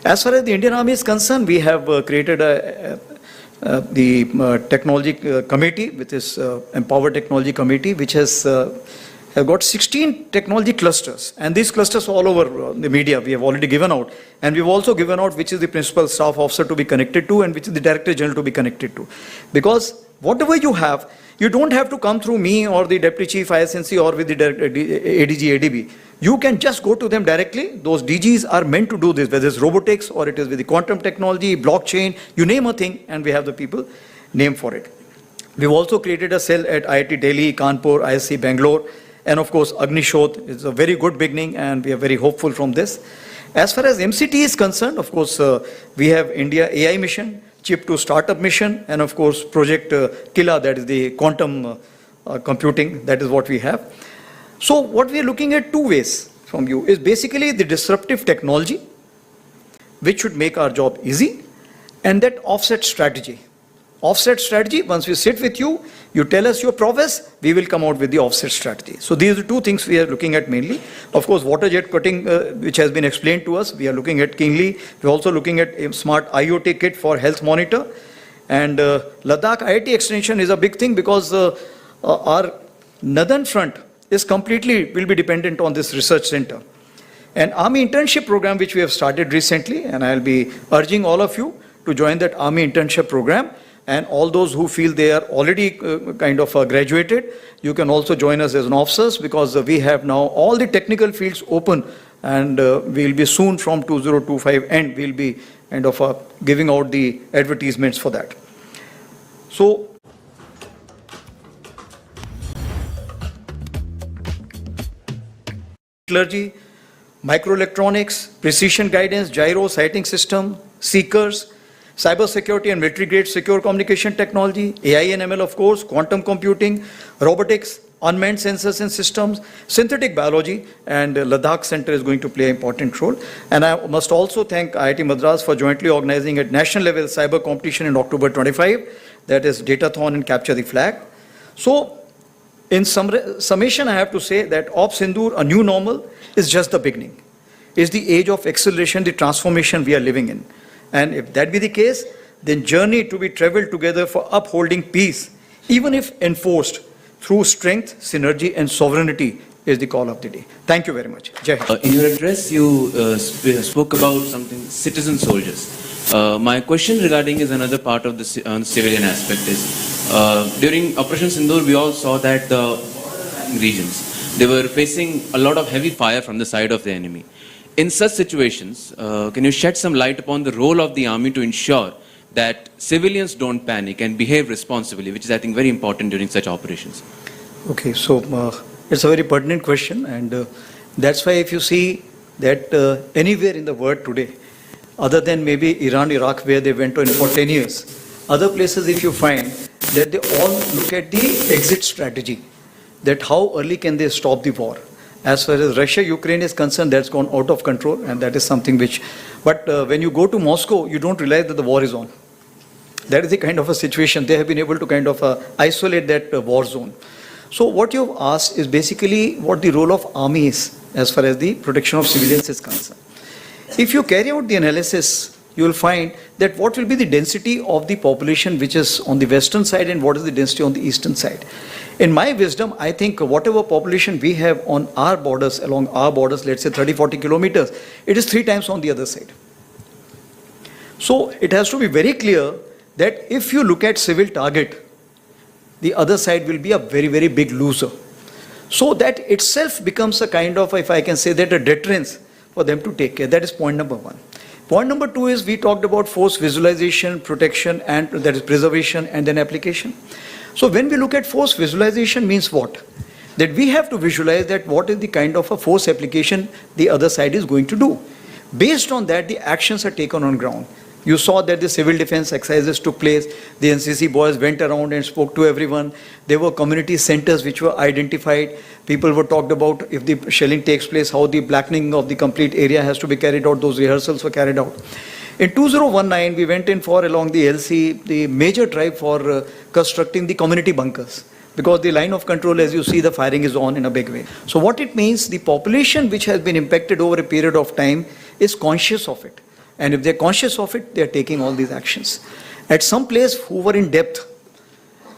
As far as the Indian Army is concerned, we have created the technology committee, which is Empowered Technology Committee, which has got 16 technology clusters, and these clusters are all over the media. We have already given out, and we've also given out which is the principal staff officer to be connected to and which is the director general to be connected to. Because whatever you have, you don't have to come through me or the deputy chief ISNC or with the ADG, ADB. You can just go to them directly. Those DGs are meant to do this, whether it's robotics or it is with the quantum technology, blockchain, you name a thing, and we have the people name for it. We've also created a cell at IIT Delhi, Kanpur, ISC Bangalore, and of course Agnishodh is a very good beginning, and we are very hopeful from this. As far as MCT is concerned, of course, we have India AI mission, Chip to Startup mission, and of course Project Kila, that is the quantum computing, that is what we have. So what we are looking at two ways from you is basically the disruptive technology, which should make our job easy, and that offset strategy. Offset strategy, once we sit with you, you tell us your prowess, we will come out with the offset strategy. So these are two things we are looking at mainly. Of course, water jet cutting, which has been explained to us, we are looking at keenly. We're also looking at a smart IoT kit for health monitor. And Ladakh IIT extension is a big thing because our northern front is completely, will be dependent on this research center. And Army internship program, which we have started recently, and I'll be urging all of you to join that Army internship program. And all those who feel they are already graduated, you can also join us as an officers, because we have now all the technical fields open, and we'll be soon from 2025 end, we'll be giving out the advertisements for that. So, metallurgy, microelectronics, precision guidance, gyro sighting system, seekers, cybersecurity and military-grade secure communication technology, AI and ML, of course, quantum computing, robotics, unmanned sensors and systems, synthetic biology, and Ladakh Center is going to play an important role. And I must also thank IIT Madras for jointly organizing at national level cyber competition in October 25, that is Datathon and Capture the Flag. So, in summation, I have to say that Ops Sindoor, a new normal, is just the beginning. It's the age of acceleration, the transformation we are living in. And if that be the case, then journey to be traveled together for upholding peace, even if enforced through strength, synergy, and sovereignty, is the call of the day. Thank you very much. Jai Hind. In your address, you spoke about something, citizen soldiers. My question regarding is another part of the civilian aspect is, during Operation Sindoor, we all saw that the regions, they were facing a lot of heavy fire from the side of the enemy. In such situations, can you shed some light upon the role of the army to ensure that civilians don't panic and behave responsibly, which is, I think, very important during such operations? Okay, so it's a very pertinent question, and that's why if you see that anywhere in the world today, other than maybe Iran, Iraq, where they went on for 10 years, other places if you find that they all look at the exit strategy, that how early can they stop the war. As far as Russia, Ukraine is concerned, that's gone out of control, and that is something which, but when you go to Moscow, you don't realize that the war is on. That is the kind of a situation. They have been able to isolate that war zone. So what you've asked is basically what the role of army is as far as the protection of civilians is concerned. If you carry out the analysis, you will find that what will be the density of the population which is on the western side and what is the density on the eastern side. In my wisdom, I think whatever population we have on our borders, along our borders, let's say 30-40 kilometers, it is 3 times on the other side. So it has to be very clear that if you look at civil target, the other side will be a very, very big loser. So that itself becomes a kind of, if I can say that, a deterrence for them to take care. That is point number 1. Point number 2 is we talked about force visualization, protection, and that is preservation and then application. So when we look at force visualization means what? That we have to visualize that what is the kind of a force application the other side is going to do. Based on that, the actions are taken on ground. You saw that the civil defense exercises took place. The NCC boys went around and spoke to everyone. There were community centers which were identified. People were talked about if the shelling takes place, how the blackening of the complete area has to be carried out. Those rehearsals were carried out. In 2019, we went in for along the LC, the major drive for constructing the community bunkers. Because the line of control, as you see, the firing is on in a big way. So what it means, the population which has been impacted over a period of time is conscious of it. And if they're conscious of it, they're taking all these actions. At some place who were in depth,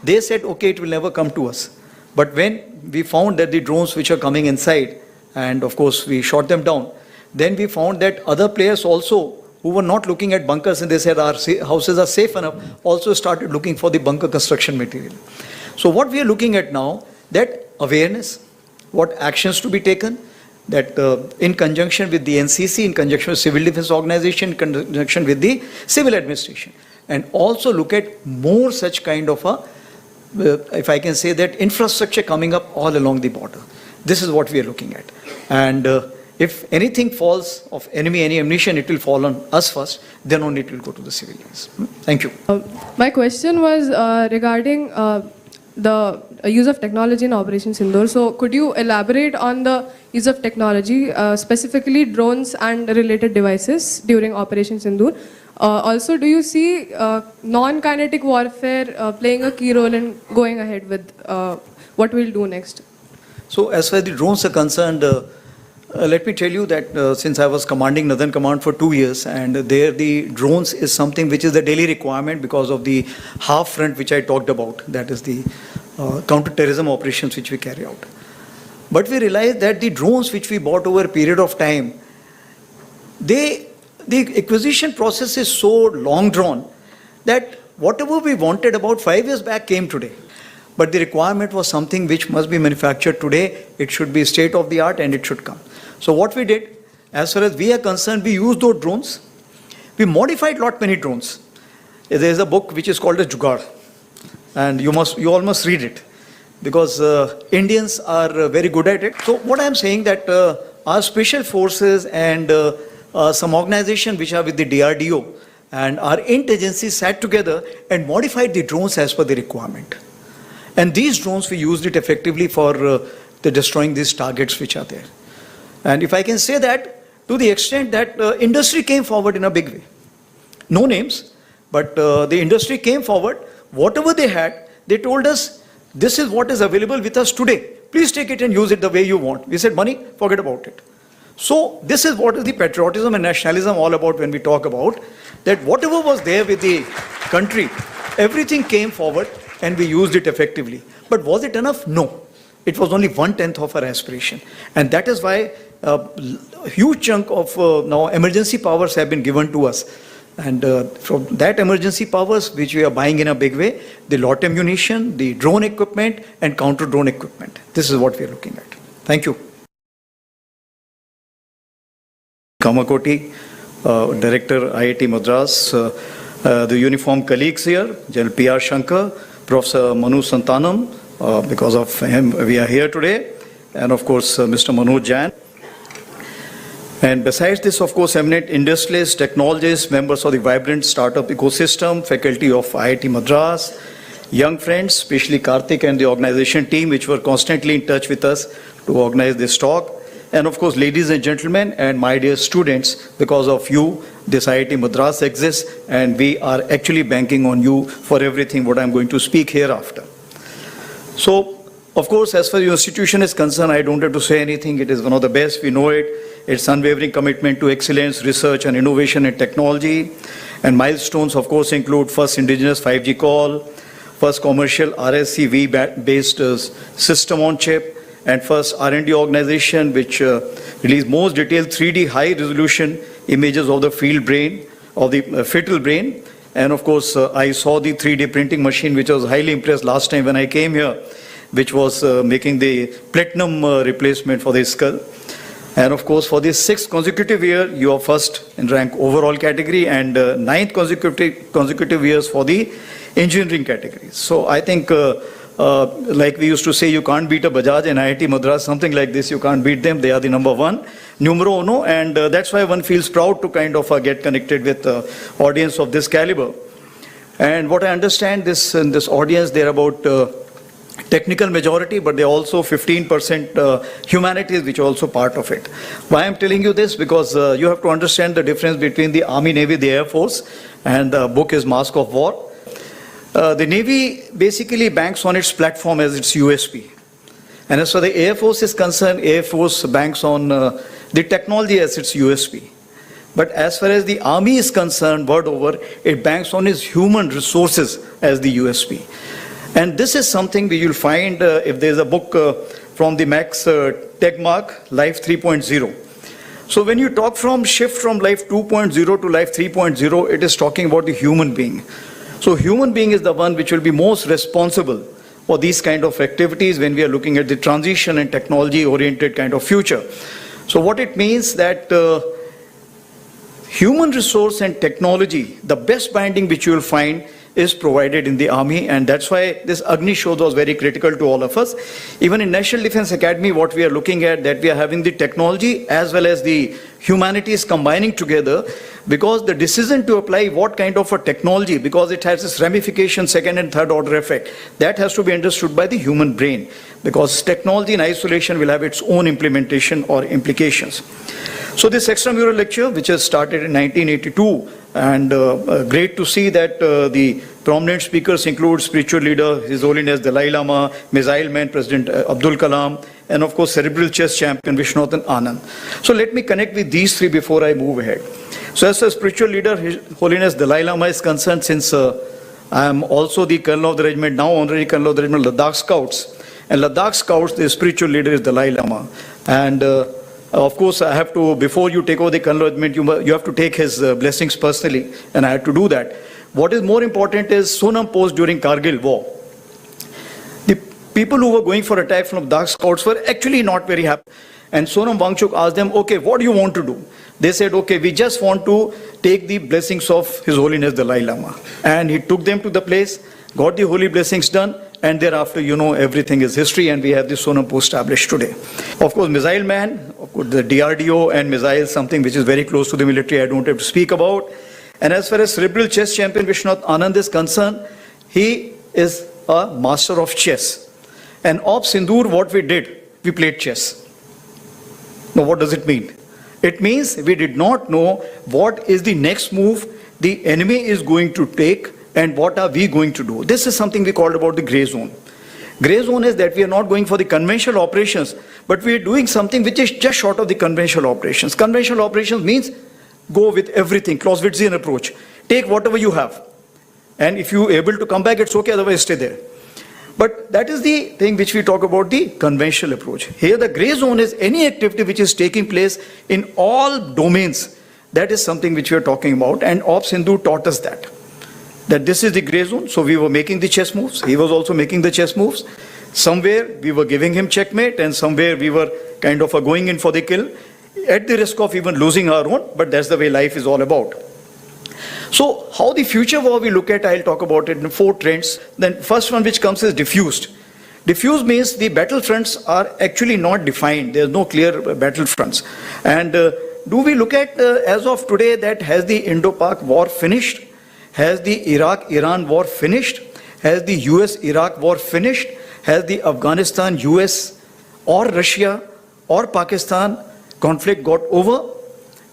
they said, okay, it will never come to us. But when we found that the drones which are coming inside, and of course we shot them down, then we found that other players also who were not looking at bunkers and they said our houses are safe enough, also started looking for the bunker construction material. So what we are looking at now, that awareness, what actions to be taken, that in conjunction with the NCC, in conjunction with Civil Defense Organization, in conjunction with the civil administration, and also look at more such kind of a, if I can say that, infrastructure coming up all along the border. This is what we are looking at. And if anything falls of enemy, any ammunition, it will fall on us first, then only it will go to the civilians. Thank you. My question was regarding the use of technology in Operation Sindoor. So could you elaborate on the use of technology, specifically drones and related devices during Operation Sindoor? Also, do you see non-kinetic warfare playing a key role in going ahead with what we'll do next? So as far as the drones are concerned, let me tell you that since I was commanding Northern Command for 2 years, and there the drones is something which is the daily requirement because of the half front which I talked about, that is the counter-terrorism operations which we carry out. But we realized that the drones which we bought over a period of time, the acquisition process is so long drawn that whatever we wanted about 5 years back came today. But the requirement was something which must be manufactured today. It should be state of the art and it should come. So what we did, as far as we are concerned, we used those drones. We modified lot many drones. There is a book which is called as Jugaad, and you all must read it because Indians are very good at it. So what I am saying that our special forces and some organization which are with the DRDO and our intelligence sat together and modified the drones as per the requirement. And these drones, we used it effectively for the destroying these targets which are there. And if I can say that, to the extent that industry came forward in a big way. No names, but the industry came forward. Whatever they had, they told us, this is what is available with us today. Please take it and use it the way you want. We said, money, forget about it. So this is what is the patriotism and nationalism all about when we talk about that whatever was there with the country, everything came forward and we used it effectively. But was it enough? No. It was only 1/10 of our aspiration. And that is why a huge chunk of now emergency powers have been given to us. And from that emergency powers, which we are buying in a big way, the lot ammunition, the drone equipment and counter-drone equipment. This is what we are looking at. Thank you. Kamakoti, Director IIT Madras, the uniform colleagues here, General P.R. Shankar, Professor Manu Santanam, because of him we are here today, and of course Mr. Manoj Jain. And besides this, of course, eminent industrialists, technologists, members of the vibrant startup ecosystem, faculty of IIT Madras, young friends, especially Karthik and the organization team, which were constantly in touch with us to organize this talk. And of course, ladies and gentlemen, and my dear students, because of you, this IIT Madras exists, and we are actually banking on you for everything what I'm going to speak hereafter. So, of course, as far as your institution is concerned, I don't have to say anything. It is one of the best. We know it. Its unwavering commitment to excellence, research and innovation and technology. And milestones, of course, include first indigenous 5G call, first commercial RSCV-based system on chip, and first R&D organization which released most detailed 3D high-resolution images of the field brain, of the fetal brain. And of course, I saw the 3D printing machine, which I was highly impressed last time when I came here, which was making the platinum replacement for the skull. And of course, for this 6th consecutive year, you are first in rank overall category, and 9th consecutive years for the engineering category. So I think, like we used to say, you can't beat a Bajaj and IIT Madras, something like this, you can't beat them. They are the number one, numero uno, and that's why one feels proud to kind of get connected with audience of this caliber. And what I understand, in this audience, they're about technical majority, but they're also 15% humanities, which are also part of it. Why I'm telling you this? Because you have to understand the difference between the Army, Navy, the Air Force, and the book is Mask of War. The Navy basically banks on its platform as its USP. And as far as the Air Force is concerned, Air Force banks on the technology as its USP. But as far as the army is concerned, word over, it banks on its human resources as the USP. And this is something we will find if there's a book from the Max Tegmark, Life 3.0. So when you talk from shift from Life 2.0 to Life 3.0, it is talking about the human being. So human being is the one which will be most responsible for these kind of activities when we are looking at the transition and technology-oriented kind of future. So what it means that human resource and technology, the best binding which you will find is provided in the army, and that's why this Agni Shodh was very critical to all of us. Even in National Defense Academy, what we are looking at, that we are having the technology as well as the humanities combining together, because the decision to apply what kind of a technology, because it has this ramification, second and third order effect, that has to be understood by the human brain, because technology in isolation will have its own implementation or implications. So this extramural lecture, which has started in 1982, and great to see that the prominent speakers include spiritual leader, His Holiness Dalai Lama, Missile Man President Abdul Kalam, and of course cerebral chess champion Viswanathan Anand. So let me connect with these three before I move ahead. So as a spiritual leader, His Holiness Dalai Lama is concerned, since I am also the Colonel of the Regiment, now Honorary Colonel of the Regiment Ladakh Scouts. And Ladakh Scouts, the spiritual leader is Dalai Lama. And of course, I have to, before you take over the Colonel Regiment, you have to take his blessings personally, and I had to do that. What is more important is Sonam Post during Kargil war. The people who were going for attack from Ladakh Scouts were actually not very happy. And Sonam Wangchuk asked them, okay, what do you want to do? They said, okay, we just want to take the blessings of His Holiness Dalai Lama. And he took them to the place, got the holy blessings done, and thereafter, you know, everything is history, and we have the Sonam Post established today. Of course, Missile Man, of course, the DRDO and missiles, something which is very close to the military, I don't have to speak about. And as far as cerebral chess champion Viswanathan Anand is concerned, he is a master of chess. And of Sindoor, what we did, we played chess. Now, what does it mean? It means we did not know what is the next move the enemy is going to take, and what are we going to do. This is something we called about the gray zone. Gray zone is that we are not going for the conventional operations, but we are doing something which is just short of the conventional operations. Conventional operations means go with everything, Clausewitzian approach. Take whatever you have. And if you are able to come back, it's okay, otherwise stay there. But that is the thing which we talk about, the conventional approach. Here the gray zone is any activity which is taking place in all domains. That is something which we are talking about, and Op Sindoor taught us that this is the gray zone. So we were making the chess moves, he was also making the chess moves. Somewhere we were giving him checkmate, and somewhere we were kind of going in for the kill, at the risk of even losing our own, but that's the way life is all about. So how the future war we look at, I'll talk about it in 4 trends. Then first one which comes is diffused. Diffused means the battlefronts are actually not defined. There's no clear battlefronts. And do we look at as of today that has the Indo-Pak war finished? Has the Iraq-Iran war finished? Has the US-Iraq war finished? Has the Afghanistan-US or Russia or Pakistan conflict got over?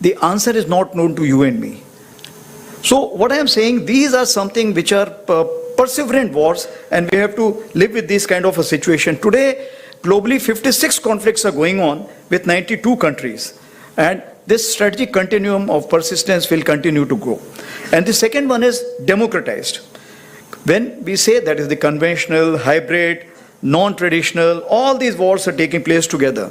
The answer is not known to you and me. So what I am saying, these are something which are perseverant wars, and we have to live with this kind of a situation. Today, globally, 56 conflicts are going on with 92 countries. And this strategic continuum of persistence will continue to grow. And the second one is democratized. When we say that is the conventional, hybrid, non-traditional, all these wars are taking place together.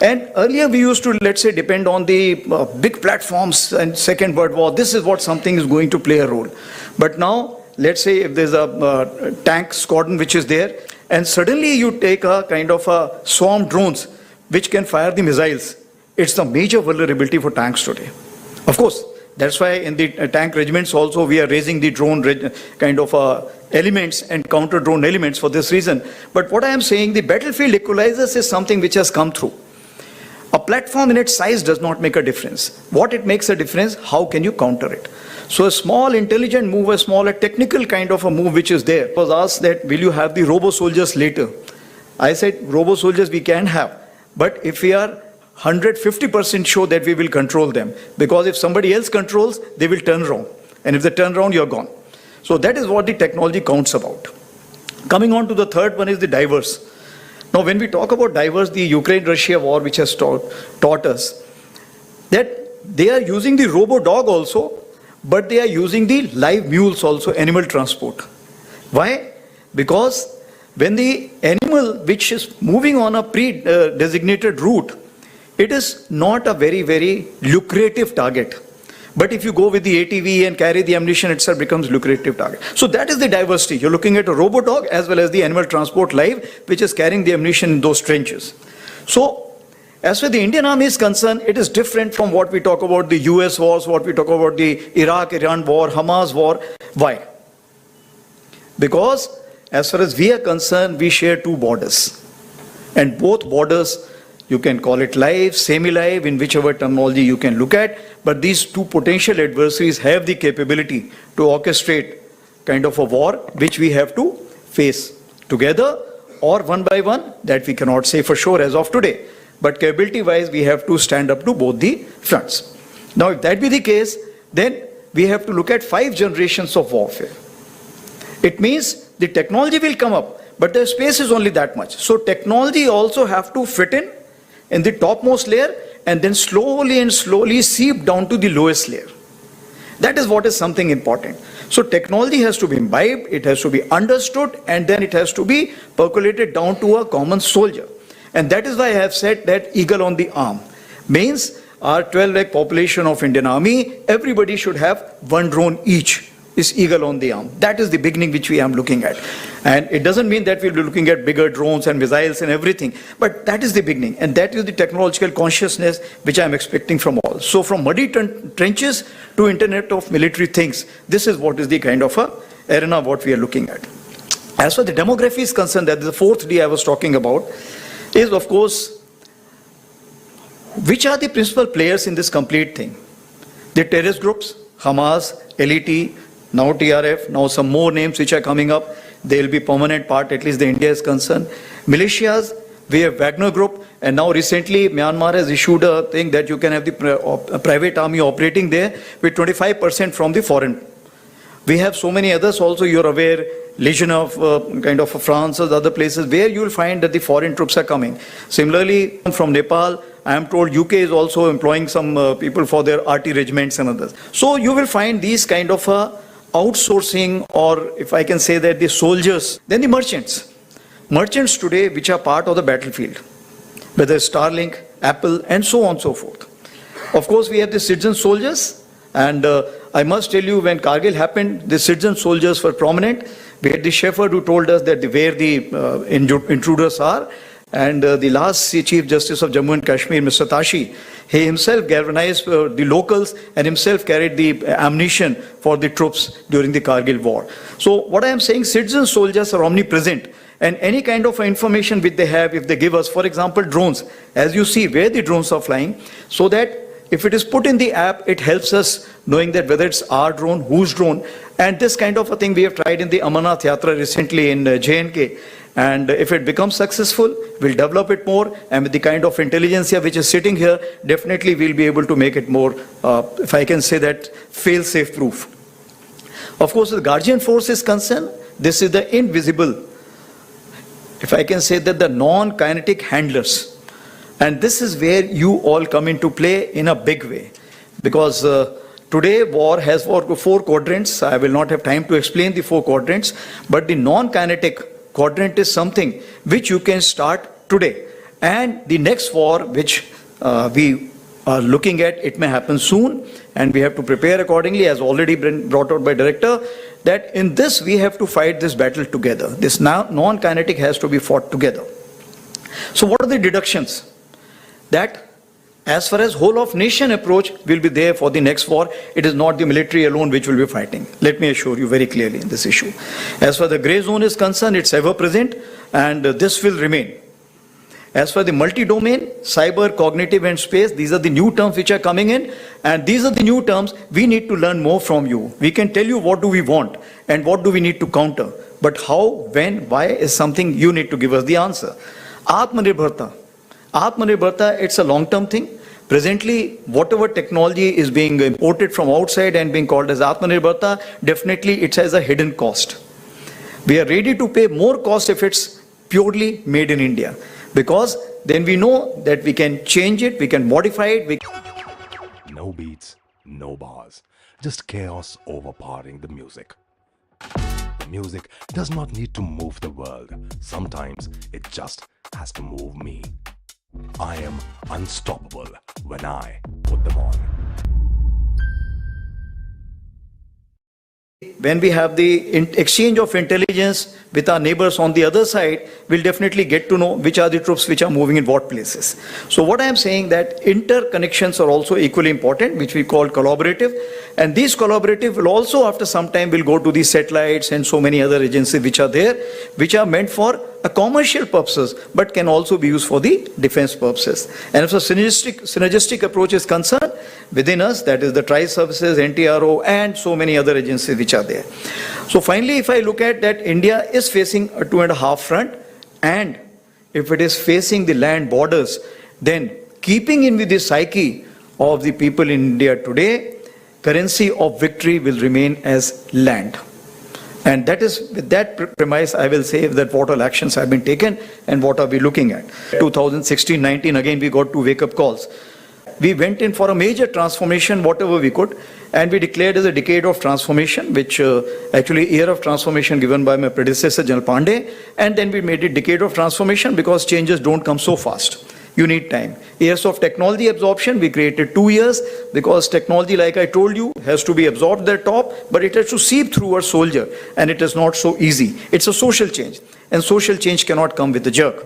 And earlier we used to, let's say, depend on the big platforms and Second World War. This is what something is going to play a role. But now, let's say if there's a tank squadron which is there, and suddenly you take a kind of a swarm drones which can fire the missiles. It's the major vulnerability for tanks today. Of course, that's why in the tank regiments also we are raising the drone kind of elements and counter drone elements for this reason. But what I am saying, the battlefield equalizers is something which has come through. A platform in its size does not make a difference. What it makes a difference, how can you counter it? So a small intelligent move, a smaller technical kind of a move which is there, was asked that will you have the robo-soldiers later? I said robo-soldiers we can have, but if we are 150% sure that we will control them, because if somebody else controls, they will turn around. And if they turn around, you're gone. So that is what the technology counts about. Coming on to the third one is the diverse. Now, when we talk about diverse, the Ukraine-Russia war, which has taught us that they are using the robo-dog also, but they are using the live mules also, animal transport. Why? Because when the animal which is moving on a pre-designated route, it is not a very, very lucrative target. But if you go with the ATV and carry the ammunition, itself becomes lucrative target. So that is the diversity. You're looking at a robo-dog as well as the animal transport live, which is carrying the ammunition in those trenches. So as far as the Indian Army is concerned, it is different from what we talk about the US wars, what we talk about the Iraq-Iran war, Hamas war. Why? Because as far as we are concerned, we share two borders. And both borders, you can call it live, semi-live, in whichever terminology you can look at, but these two potential adversaries have the capability to orchestrate kind of a war which we have to face together or one by one. That we cannot say for sure as of today. But capability-wise, we have to stand up to both the fronts. Now, if that be the case, then we have to look at 5 generations of warfare. It means the technology will come up, but the space is only that much. So technology also have to fit in the topmost layer and then slowly and slowly seep down to the lowest layer. That is what is something important. So technology has to be imbibed, it has to be understood, and then it has to be percolated down to a common soldier. And that is why I have said that eagle on the arm means our 12 lakh population of Indian Army, everybody should have one drone each. Is eagle on the arm. That is the beginning which we are looking at. And it doesn't mean that we'll be looking at bigger drones and missiles and everything, but that is the beginning. And that is the technological consciousness which I am expecting from all. So from muddy trenches to Internet of military things, this is what is the kind of a arena what we are looking at. As far as the demography is concerned, that is the 4th D I was talking about, is of course, which are the principal players in this complete thing? The terrorist groups, Hamas, LET, now TRF, now some more names which are coming up. They will be permanent part, at least the India is concerned. Militias, we have Wagner Group, and now recently Myanmar has issued a thing that you can have the private army operating there with 25% from the foreign. We have so many others also, you're aware, Legion of kind of France or other places where you will find that the foreign troops are coming. Similarly, from Nepal, I am told UK is also employing some people for their RT regiments and others. So you will find these kind of outsourcing, or if I can say that the soldiers, then the merchants. Merchants today which are part of the battlefield, whether Starlink, Apple and so on and so forth. Of course, we have the citizen soldiers, and I must tell you, when Kargil happened, the citizen soldiers were prominent. We had the shepherd who told us that where the intruders are, and the last Chief Justice of Jammu and Kashmir, Mr. Tashi, he himself galvanized the locals and himself carried the ammunition for the troops during the Kargil war. So what I am saying, citizen soldiers are omnipresent, and any kind of information which they have, if they give us, for example, drones, as you see where the drones are flying, so that if it is put in the app, it helps us knowing that whether it's our drone, whose drone, and this kind of a thing we have tried in the Amarnath Yatra recently in J&K. And if it becomes successful, we'll develop it more, and with the kind of intelligence which is sitting here, definitely we'll be able to make it more, if I can say that, fail-safe proof. Of course, the Guardian Force is concerned, this is the invisible, if I can say that, the non-kinetic handlers. And this is where you all come into play in a big way. Because today war has 4 quadrants. I will not have time to explain the 4 quadrants, but the non-kinetic quadrant is something which you can start today. And the next war which we are looking at, it may happen soon, and we have to prepare accordingly, as already been brought out by Director, that in this we have to fight this battle together. This non-kinetic has to be fought together. So what are the deductions? That as far as whole of nation approach will be there for the next war, it is not the military alone which will be fighting. Let me assure you very clearly in this issue. As far as the grey zone is concerned, it's ever present, and this will remain. As for the multi-domain, cyber, cognitive and space, these are the new terms which are coming in, and these are the new terms we need to learn more from you. We can tell you what do we want and what do we need to counter, but how, when, why is something you need to give us the answer. Atmanirbharta. Atmanirbharta, it's a long-term thing. Presently, whatever technology is being imported from outside and being called as Atmanirbharta, definitely it has a hidden cost. We are ready to pay more cost if it's purely made in India, because then we know that we can change it, we can modify it. No No beats, no bars, just chaos overpowering the music. The music does not need to move the world. Sometimes it just has to move me. I am unstoppable when I put them on. When we have the exchange of intelligence with our neighbors on the other side, we'll definitely get to know which are the troops which are moving in what places. So what I am saying that interconnections are also equally important, which we call collaborative. And these collaborative will also after some time will go to the satellites and so many other agencies which are there, which are meant for a commercial purposes, but can also be used for the defense purposes. And if a synergistic approach is concerned within us, that is the tri-services, NTRO, and so many other agencies which are there. So finally, if I look at that, India is facing a 2.5 front, and if it is facing the land borders, then keeping in with the psyche of the people in India today, currency of victory will remain as land. And that is, with that premise, I will say that what all actions have been taken and what are we looking at. 2016-19, again, we got 2 wake-up calls. We went in for a major transformation, whatever we could, and we declared as a decade of transformation, which actually year of transformation given by my predecessor, General Pandey, and then we made it decade of transformation because changes don't come so fast. You need time. Years of technology absorption, we created 2 years because technology, like I told you, has to be absorbed at the top, but it has to seep through a soldier, and it is not so easy. It's a social change, and social change cannot come with a jerk.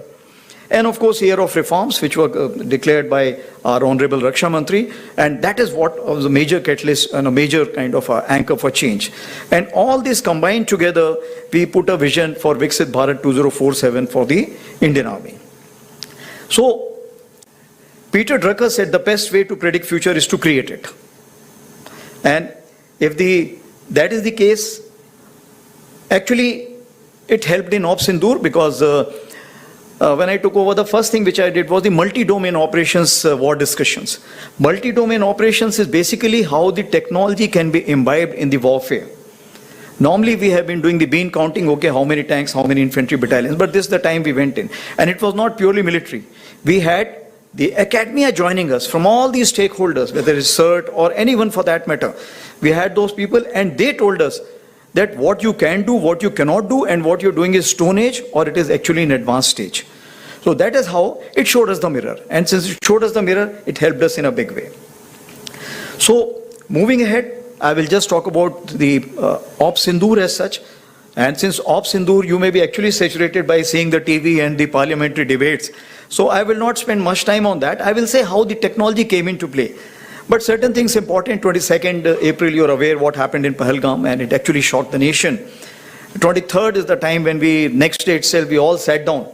And of course, year of reforms, which were declared by our Honorable Raksha Mantri, and that is what was a major catalyst and a major kind of anchor for change. And all this combined together, we put a vision for Viksit Bharat 2047 for the Indian Army. So, Peter Drucker said the best way to predict future is to create it. And if that is the case, actually it helped in Op Sindoor because when I took over, the first thing which I did was the multi-domain operations war discussions. Multi-domain operations is basically how the technology can be imbibed in the warfare. Normally we have been doing the bean counting, okay, how many tanks, how many infantry battalions, but this is the time we went in. And it was not purely military. We had the academia joining us from all these stakeholders, whether it's CERT or anyone for that matter. We had those people and they told us that what you can do, what you cannot do, and what you're doing is Stone Age or it is actually in advanced stage. So that is how it showed us the mirror. And since it showed us the mirror, it helped us in a big way. So moving ahead, I will just talk about the Op Sindoor as such. And since Op Sindoor, you may be actually saturated by seeing the TV and the parliamentary debates. So I will not spend much time on that. I will say how the technology came into play. But certain things important. 22nd April, you're aware what happened in Pahalgam, and it actually shocked the nation. 23rd is the time when next day itself, we all sat down.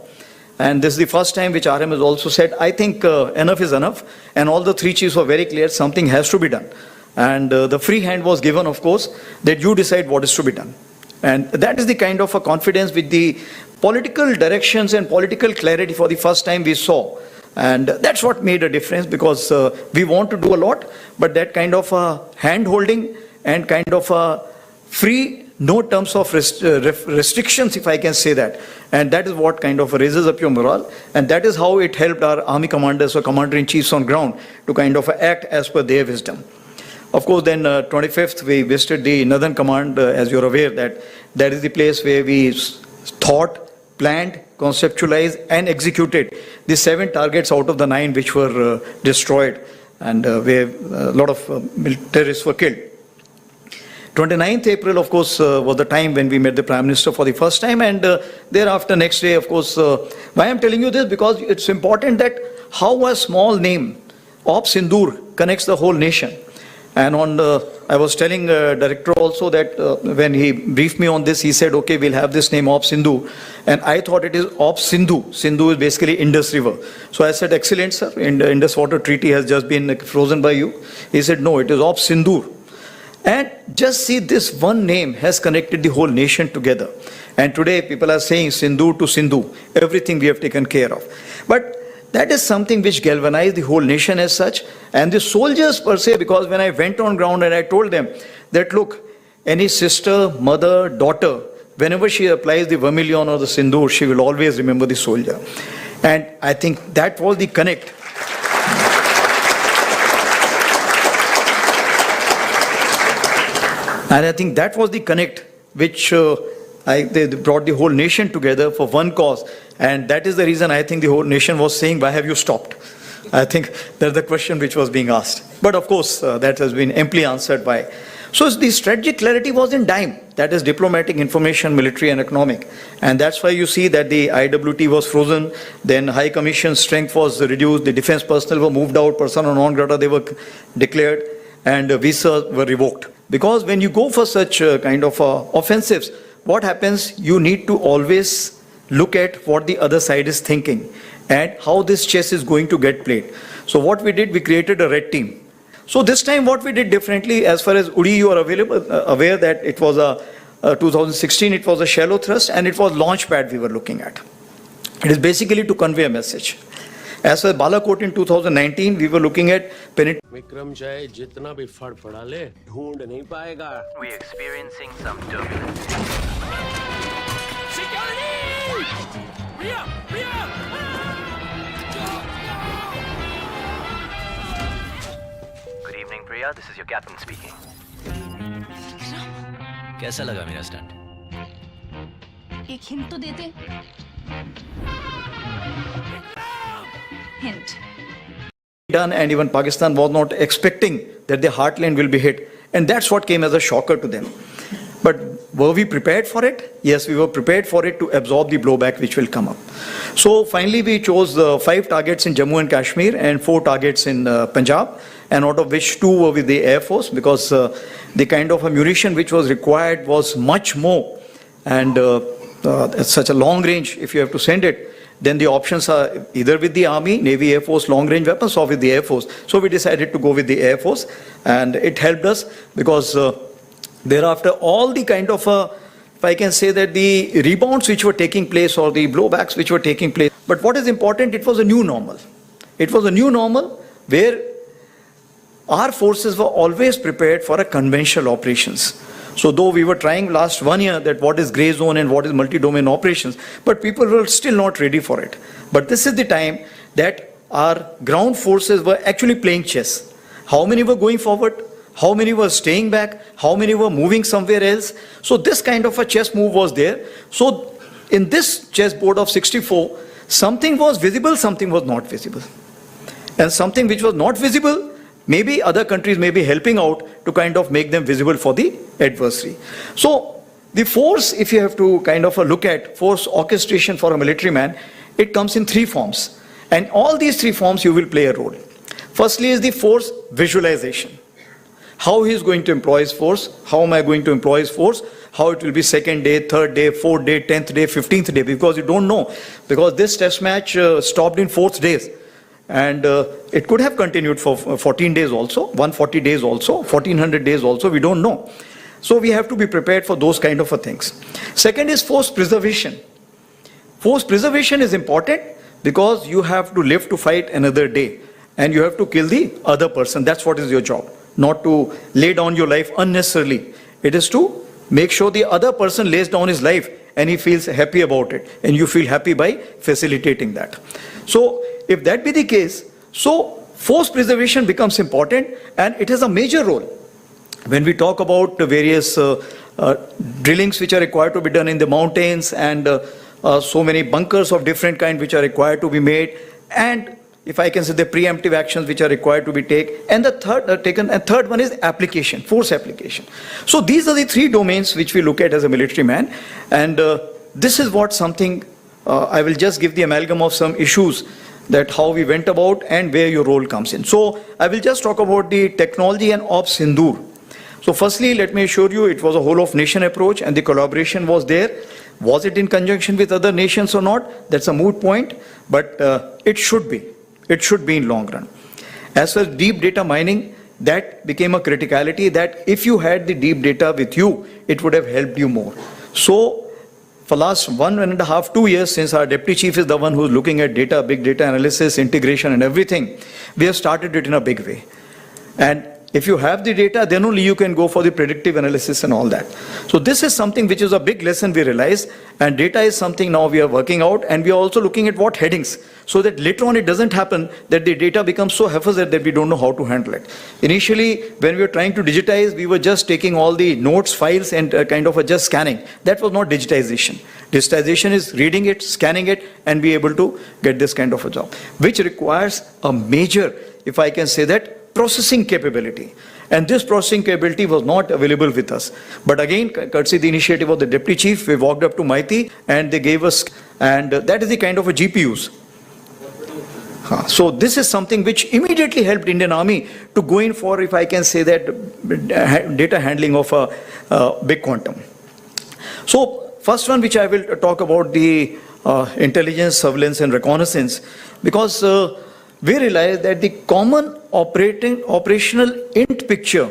And this is the first time which RM has also said, I think enough is enough. And all the 3 chiefs were very clear, something has to be done. And the free hand was given, of course, that you decide what is to be done. And that is the kind of a confidence with the political directions and political clarity for the first time we saw. And that's what made a difference because we want to do a lot, but that kind of hand-holding and kind of free, no terms of restrictions, if I can say that. And that is what kind of raises up your morale. And that is how it helped our army commanders or commander-in-chiefs on ground to kind of act as per their wisdom. Of course, then 25th, we visited the Northern Command, as you're aware, that is the place where we thought, planned, conceptualized, and executed the 7 targets out of the 9 which were destroyed, and where a lot of terrorists were killed. 29th April, of course, was the time when we met the Prime Minister for the first time, and thereafter, next day, of course, why I'm telling you this, because it's important that how a small name, Op Sindoor, connects the whole nation. And I was telling director also that when he briefed me on this, he said, okay, we'll have this name Op Sindhu. And I thought it is Op Sindhu. Sindhu is basically Indus River. So I said, excellent, sir. And the Indus Water Treaty has just been frozen by you. He said, no, it is Op Sindoor. And just see, this one name has connected the whole nation together. And today people are saying Sindoor to Sindhu. Everything we have taken care of. But that is something which galvanized the whole nation as such. And the soldiers per se, because when I went on ground and I told them that, look, any sister, mother, daughter, whenever she applies the vermilion or the sindoor, she will always remember the soldier. And I think that was the connect. And I think that was the connect which they brought the whole nation together for one cause. And that is the reason I think the whole nation was saying, why have you stopped? I think that's the question which was being asked. But of course, that has been amply answered by. So the strategic clarity was in dime. That is diplomatic, information, military and economic. And that's why you see that the IWT was frozen, then High Commission strength was reduced, the defense personnel were moved out, persona non grata they were declared, and visas were revoked. Because when you go for such kind of offensives, what happens, you need to always look at what the other side is thinking and how this chess is going to get played. So what we did, we created a red team. So this time what we did differently, as far as Uri, you are aware that it was a 2016, it was a shallow thrust and it was launch pad we were looking at. It is basically to convey a message. As for Balakot in 2019, we were looking at Vikram चाहे जितना भी फड़ पड़ा ले ढूंढ नहीं पाएगा. We're experiencing some turbulence. Security! Ria! Good evening, Priya. This is your captain speaking. कैसा लगा मेरा स्टंट? एक हिंट तो देते. Hint. done, and even Pakistan was not expecting that the heartland will be hit, and that's what came as a shocker to them. But were we prepared for it? Yes, we were prepared for it to absorb the blowback which will come up. So finally we chose 5 targets in Jammu and Kashmir and 4 targets in Punjab, and out of which 2 were with the Air Force, because the kind of ammunition which was required was much more, and at such a long range, if you have to send it, then the options are either with the Army, Navy, Air Force, long-range weapons, or with the Air Force. So we decided to go with the Air Force, and it helped us because thereafter all the kind of, if I can say that the rebounds which were taking place or the blowbacks which were taking place, but what is important, it was a new normal. It was a new normal where our forces were always prepared for a conventional operations. So though we were trying last 1 year that what is grey zone and what is multi-domain operations, but people were still not ready for it. But this is the time that our ground forces were actually playing chess. How many were going forward? How many were staying back? How many were moving somewhere else? So this kind of a chess move was there. So in this chessboard of 64, something was visible, something was not visible. And something which was not visible, maybe other countries may be helping out to kind of make them visible for the adversary. So the force, if you have to kind of look at force orchestration for a military man, it comes in 3 forms. And all these 3 forms you will play a role. Firstly is the force visualization. How he is going to employ his force, how am I going to employ his force, how it will be 2nd day, 3rd day, 4th day, 10th day, 15th day, because you don't know. Because this test match stopped in 4th days. And it could have continued for 14 days also, 140 days also, 1400 days also, we don't know. So we have to be prepared for those kind of things. Second is force preservation. Force preservation is important because you have to live to fight another day and you have to kill the other person. That's what is your job. Not to lay down your life unnecessarily. It is to make sure the other person lays down his life and he feels happy about it, and you feel happy by facilitating that. So if that be the case, so force preservation becomes important, and it has a major role when we talk about the various drillings which are required to be done in the mountains, and so many bunkers of different kind which are required to be made, and if I can say the preemptive actions which are required to be taken, and the third one is application, force application. So these are the 3 domains which we look at as a military man, and this is what something I will just give the amalgam of some issues that how we went about and where your role comes in. So I will just talk about the technology and ops Sindoor. So firstly, let me assure you, it was a whole of nation approach and the collaboration was there. Was it in conjunction with other nations or not? That's a moot point, but it should be. It should be in long run. As for deep data mining, that became a criticality that if you had the deep data with you, it would have helped you more. So for last 1.5, 2 years, since our deputy chief is the one who's looking at data, big data analysis, integration and everything, we have started it in a big way. And if you have the data, then only you can go for the predictive analysis and all that. So this is something which is a big lesson we realize, and data is something now we are working out, and we are also looking at what headings, so that later on it doesn't happen that the data becomes so haphazard that we don't know how to handle it. Initially, when we were trying to digitize, we were just taking all the notes, files, and kind of just scanning. That was not digitization. Digitization is reading it, scanning it, and be able to get this kind of a job, which requires a major, if I can say that, processing capability. And this processing capability was not available with us. But again, courtesy the initiative of the deputy chief, we walked up to Maiti and they gave us, and that is the kind of a GPUs. So this is something which immediately helped Indian Army to go in for, if I can say that, data handling of a big quantum. So first one which I will talk about, the intelligence, surveillance and reconnaissance, because we realize that the common operational int picture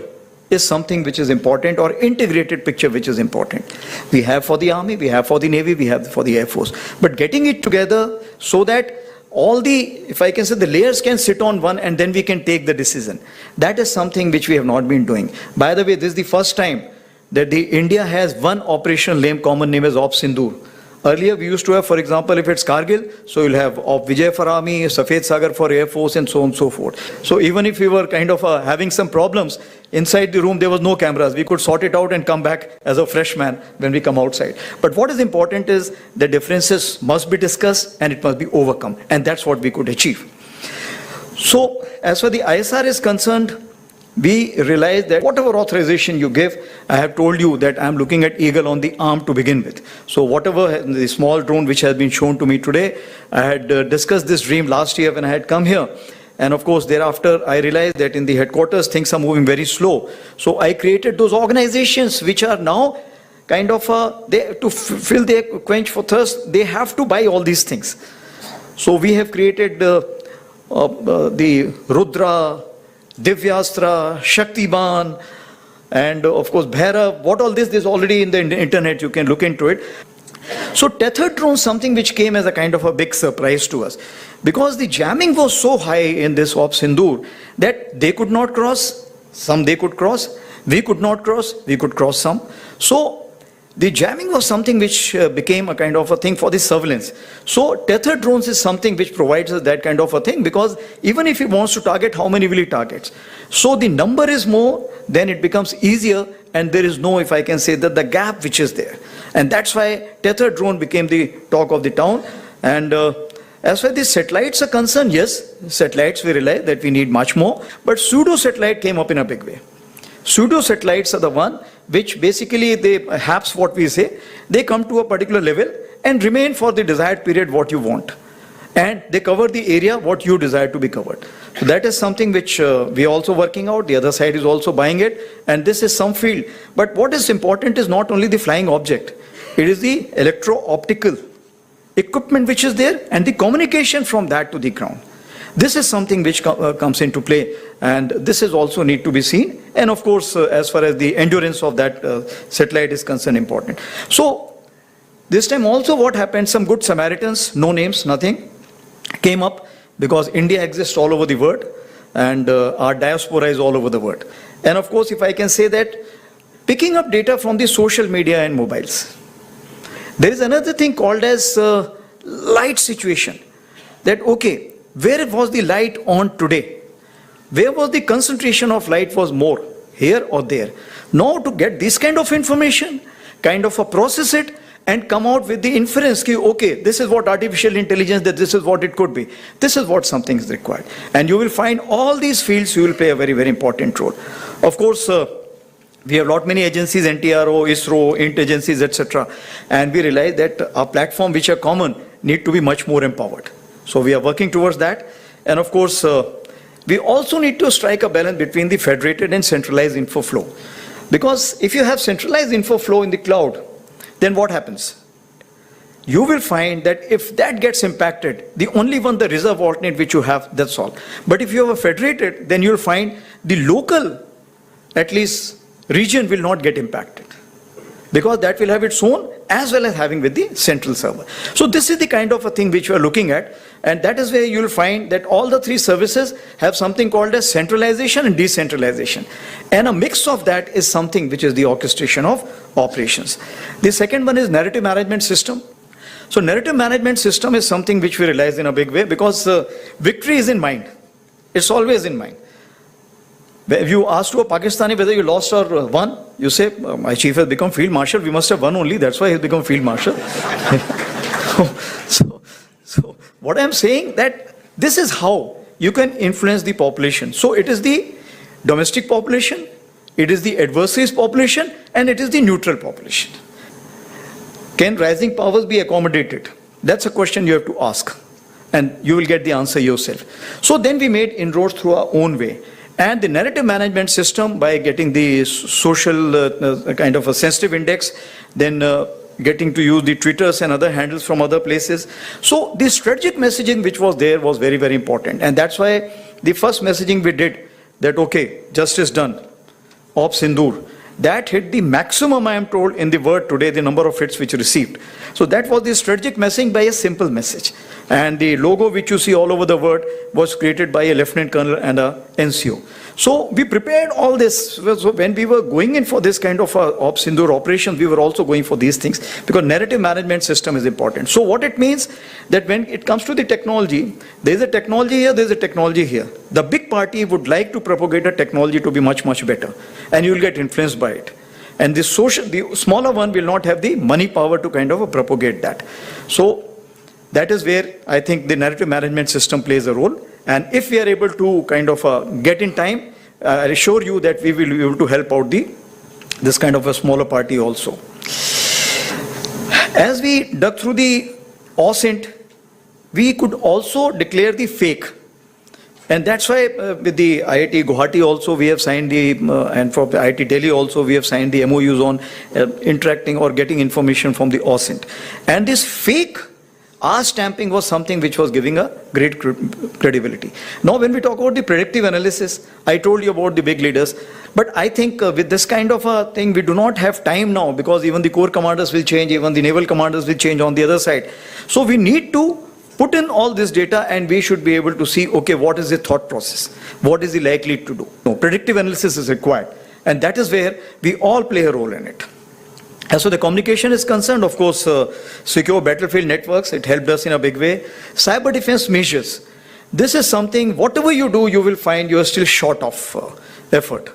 is something which is important, or integrated picture which is important. We have for the Army, we have for the Navy, we have for the Air Force. But getting it together so that all the, if I can say, the layers can sit on one and then we can take the decision. That is something which we have not been doing. By the way, this is the first time that the India has one operational name, common name as Op Sindoor. Earlier we used to have, for example, if it's Kargil, so you'll have Op Vijay for Army, Safed Sagar for Air Force, and so on and so forth. So even if we were kind of having some problems, inside the room there was no cameras. We could sort it out and come back as a fresh man when we come outside. But what is important is the differences must be discussed and it must be overcome. And that's what we could achieve. So as far the ISR is concerned, we realize that whatever authorization you give, I have told you that I'm looking at Eagle on the arm to begin with. So whatever the small drone which has been shown to me today, I had discussed this dream last year when I had come here. And of course, thereafter, I realized that in the headquarters, things are moving very slow. So I created those organizations which are now kind of, to fill their quench for thirst, they have to buy all these things. So we have created the Rudra, Divyastra, Shaktiban, and of course Bhairav. What all this is already in the internet, you can look into it. So tethered drone, something which came as a kind of a big surprise to us, because the jamming was so high in this Op Sindoor that they could not cross, some they could cross, we could not cross, we could cross some. So the jamming was something which became a kind of a thing for the surveillance. So tethered drones is something which provides us that kind of a thing, because even if he wants to target, how many will he target? So the number is more, then it becomes easier, and there is no, if I can say that, the gap which is there. And that's why tethered drone became the talk of the town. And as far as the satellites are concerned, yes, satellites we realize that we need much more, but pseudo satellite came up in a big way. Pseudo satellites are the one which basically they, perhaps what we say, they come to a particular level and remain for the desired period what you want. And they cover the area what you desire to be covered. So that is something which we are also working out. The other side is also buying it. And this is some field. But what is important is not only the flying object. It is the electro-optical equipment which is there and the communication from that to the ground. This is something which comes into play, and this is also need to be seen. And of course, as far as the endurance of that satellite is concerned, important. So this time also what happened, some good Samaritans, no names, nothing, came up, because India exists all over the world and our diaspora is all over the world. And of course, if I can say that, picking up data from the social media and mobiles. There is another thing called as light situation, that okay, where was the light on today? Where was the concentration of light was more, here or there? Now to get this kind of information, kind of process it and come out with the inference, okay, this is what artificial intelligence, that this is what it could be. This is what something is required. And you will find all these fields you will play a very, very important role. Of course, we have lot many agencies, NTRO, ISRO, INT agencies, etc. And we realize that our platform which are common need to be much more empowered. So we are working towards that. And of course, we also need to strike a balance between the federated and centralized info flow. Because if you have centralized info flow in the cloud, then what happens? You will find that if that gets impacted, the only one, the reserve alternate which you have, that's all. But if you have a federated, then you'll find the local, at least region, will not get impacted. Because that will have its own as well as having with the central server. So this is the kind of a thing which we are looking at, and that is where you will find that all the three services have something called as centralization and decentralization. And a mix of that is something which is the orchestration of operations. The second one is narrative management system. So narrative management system is something which we realize in a big way, because victory is in mind. It's always in mind. If you ask to a Pakistani whether you lost or won, you say, my chief has become field marshal, we must have won only, that's why he's become field marshal. So what I'm saying, that this is how you can influence the population. So it is the domestic population, it is the adversaries population, and it is the neutral population. Can rising powers be accommodated? That's a question you have to ask, and you will get the answer yourself. So then we made inroads through our own way. And the narrative management system, by getting the social kind of a sensitive index, then getting to use the Twitters and other handles from other places. So the strategic messaging which was there was very, very important. And that's why the first messaging we did, that okay, justice done, of Sindoor, that hit the maximum, I am told, in the world today, the number of hits which received. So that was the strategic messaging by a simple message. And the logo which you see all over the world was created by a lieutenant colonel and a NCO. So we prepared all this. So when we were going in for this kind of Ops Sindoor operations, we were also going for these things, because narrative management system is important. So what it means, that when it comes to the technology, there is a technology here, there is a technology here. The big party would like to propagate a technology to be much, much better, and you will get influenced by it. And the smaller one will not have the money power to kind of propagate that. So that is where I think the narrative management system plays a role. And if we are able to kind of get in time, I assure you that we will be able to help out this kind of a smaller party also. As we dug through the OSINT, we could also declare the fake. And that's why with the IIT Guwahati also we have signed and for IIT Delhi also we have signed the MOUs on interacting or getting information from the OSINT. And this fake stamping was something which was giving a great credibility. Now when we talk about the predictive analysis, I told you about the big leaders, but I think with this kind of a thing we do not have time now, because even the corps commanders will change, even the naval commanders will change on the other side. So we need to put in all this data, and we should be able to see, okay, what is the thought process? What is he likely to do? No, predictive analysis is required, and that is where we all play a role in it. As so the communication is concerned, of course, secure battlefield networks, it helped us in a big way. Cyber defense measures. This is something, whatever you do, you will find you are still short of effort.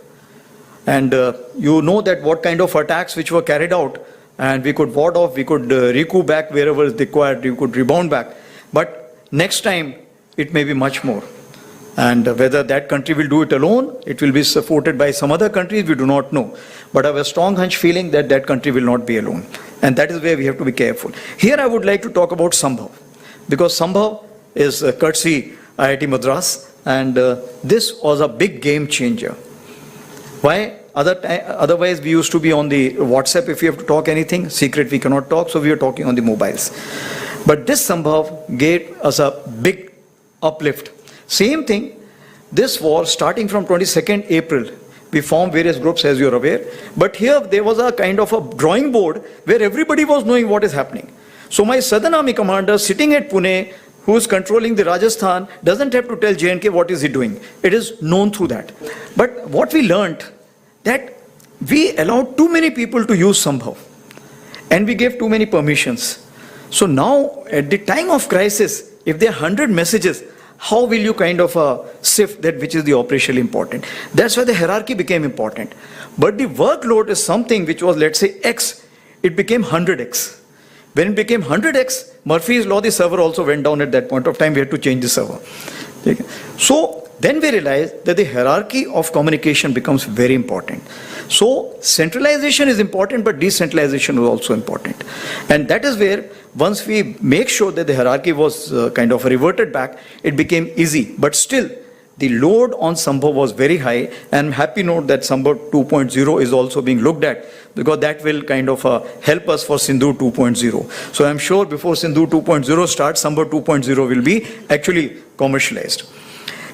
And you know that what kind of attacks which were carried out, and we could ward off, we could recoup back wherever is required, you could rebound back. But next time, it may be much more. And whether that country will do it alone, it will be supported by some other countries, we do not know. But I have a strong hunch feeling that that country will not be alone. And that is where we have to be careful. Here I would like to talk about Sambhav, because Sambhav is courtesy IIT Madras, and this was a big game changer. Why? Otherwise we used to be on the WhatsApp. If we have to talk anything, secret we cannot talk, so we are talking on the mobiles. But this Sambhav gave us a big uplift. Same thing, this war starting from 22nd April, we formed various groups as you are aware, but here there was a kind of a drawing board where everybody was knowing what is happening. So my Southern Army commander sitting at Pune, who is controlling the Rajasthan, doesn't have to tell JNK what is he doing. It is known through that. But what we learned, that we allowed too many people to use Sambhav, and we gave too many permissions. So now at the time of crisis, if there are 100 messages, how will you kind of sift that which is the operationally important? That's why the hierarchy became important. But the workload is something which was, let's say, X, it became 100X. When it became 100X, Murphy's law, the server also went down at that point of time, we had to change the server. So then we realized that the hierarchy of communication becomes very important. So centralization is important, but decentralization is also important. And that is where once we make sure that the hierarchy was kind of reverted back, it became easy. But still, the load on Sambhav was very high, and I'm happy to note that Sambhav 2.0 is also being looked at, because that will kind of help us for Sindoor 2.0. So I'm sure before Sindoor 2.0 starts, Sambhav 2.0 will be actually commercialized.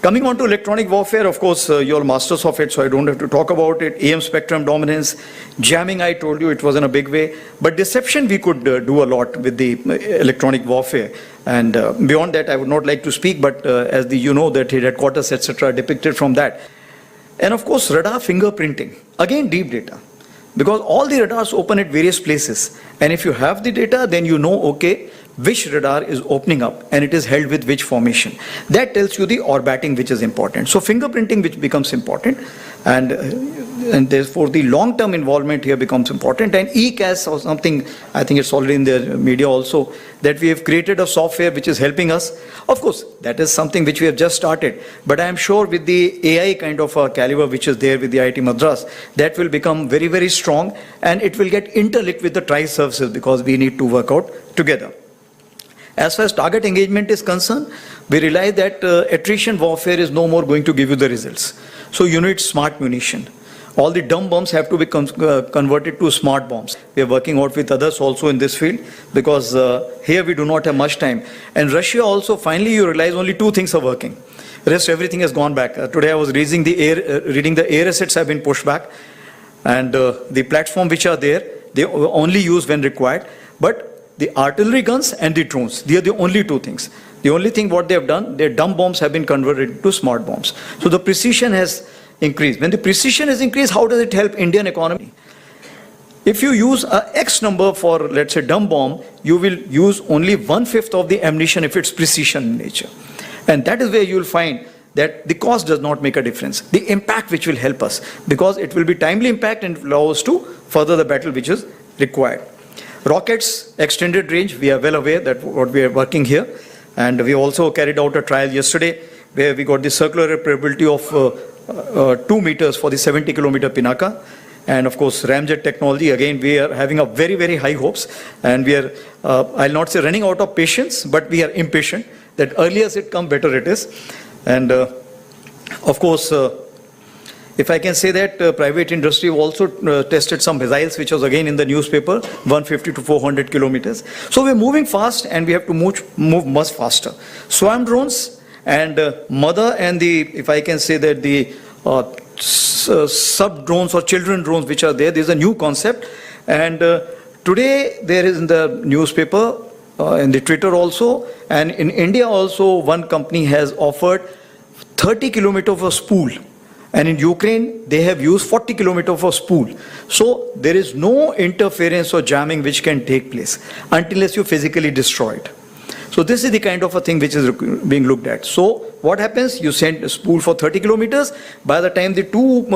Coming on to electronic warfare, of course, you're masters of it, so I don't have to talk about it. AM spectrum dominance, jamming, I told you it was in a big way. But deception, we could do a lot with the electronic warfare. And beyond that, I would not like to speak, but as the, you know, that headquarters, etc., depicted from that. And of course, radar fingerprinting, again, deep data. Because all the radars open at various places. And if you have the data, then you know, okay, which radar is opening up and it is held with which formation. That tells you the orbiting, which is important. So fingerprinting, which becomes important, and therefore the long-term involvement here becomes important. And ECAS or something, I think it's already in the media also, that we have created a software which is helping us. Of course, that is something which we have just started, but I am sure with the AI kind of a caliber which is there with the IIT Madras, that will become very, very strong, and it will get interlinked with the tri-services because we need to work out together. As far as target engagement is concerned, we realize that attrition warfare is no more going to give you the results. So you need smart munition. All the dumb bombs have to be converted to smart bombs. We are working out with others also in this field because here we do not have much time. And Russia also, finally you realize only two things are working. Rest everything has gone back. Today I was reading the air assets have been pushed back, and the platform which are there, they only use when required. But the artillery guns and the drones, they are the only two things. The only thing what they have done, their dumb bombs have been converted into smart bombs. So the precision has increased. When the precision is increased, how does it help Indian economy? If you use a X number for, let's say, dumb bomb, you will use only 1/5 of the ammunition if it's precision in nature. And that is where you will find that the cost does not make a difference. The impact which will help us, because it will be timely impact and allow us to further the battle which is required. Rockets, extended range, we are well aware that what we are working here. And we also carried out a trial yesterday where we got the circular reparability of 2 meters for the 70-kilometer Pinaka. And of course, ramjet technology, again, we are having a very, very high hopes. And we are, I'll not say running out of patience, but we are impatient that earlier it comes, better it is. And of course, if I can say that private industry also tested some missiles, which was again in the newspaper, 150 to 400 kilometers. So we're moving fast and we have to move much faster. Swarm drones and mother and the, if I can say that the sub drones or children drones which are there, there's a new concept. And today there is in the newspaper, in the Twitter also, and in India also, one company has offered 30 kilometers of a spool. And in Ukraine, they have used 40 kilometers of a spool. So there is no interference or jamming which can take place unless you physically destroy it. So this is the kind of a thing which is being looked at. So what happens? You send a spool for 30 kilometers. By the time the two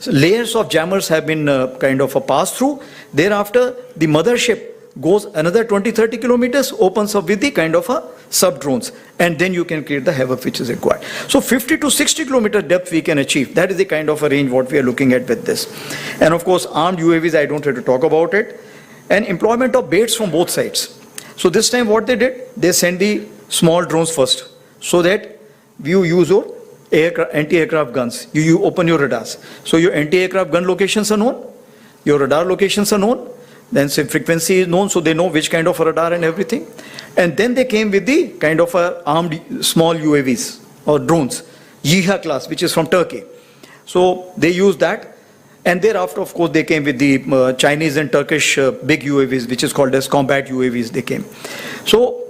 layers of jammers have been kind of a pass through, thereafter the mothership goes another 20-30 kilometers, opens up with the kind of a sub-drones, and then you can create the havoc which is required. So 50 to 60 kilometer depth we can achieve. That is the kind of a range what we are looking at with this. And of course, armed UAVs, I don't have to talk about it. And employment of baits from both sides. So this time what they did, they sent the small drones first, so that you use your anti-aircraft guns. You open your radars. So your anti-aircraft gun locations are known, your radar locations are known, then say frequency is known, so they know which kind of a radar and everything. And then they came with the kind of a armed small UAVs or drones, Yiha class, which is from Turkey. So they used that. And thereafter, of course, they came with the Chinese and Turkish big UAVs, which is called as combat UAVs, they came. So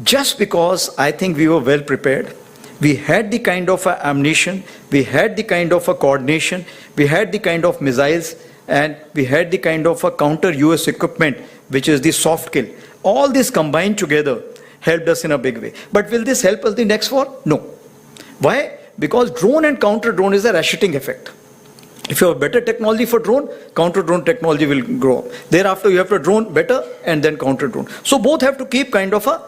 just because I think we were well prepared, we had the kind of ammunition, we had the kind of a coordination, we had the kind of missiles, and we had the kind of a counter US equipment, which is the soft kill. All this combined together helped us in a big way. But will this help us the next war? No. Why? Because drone and counter drone is a ratcheting effect. If you have better technology for drone, counter drone technology will grow up. Thereafter you have to drone better and then counter drone. So both have to keep kind of a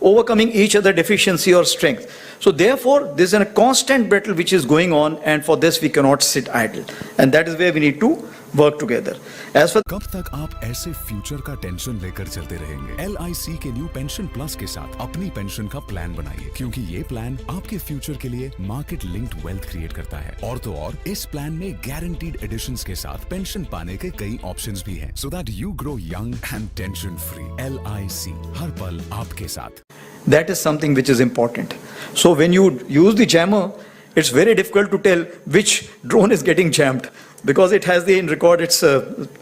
overcoming each other deficiency or strength. So therefore, this is a constant battle which is going on, and for this we cannot sit idle. And that is where we need to work together. As for कब तक आप ऐसे future का tension लेकर चलते रहेंगे? LIC के new pension plus के साथ अपनी पेंशन का प्लान बनाइए, क्योंकि ये प्लान आपके फ्यूचर के लिए मार्केट लिंक्ड वेल्थ क्रिएट करता है। और तो और इस प्लान में गारंटीड एडिशंस के साथ पेंशन पाने के कई ऑप्शंस भी हैं, so that you grow young and tension free. LIC हर पल आपके साथ। That is something which is important. So when you use the jammer, it's very difficult to tell which drone is getting jammed, because it has the in record, it's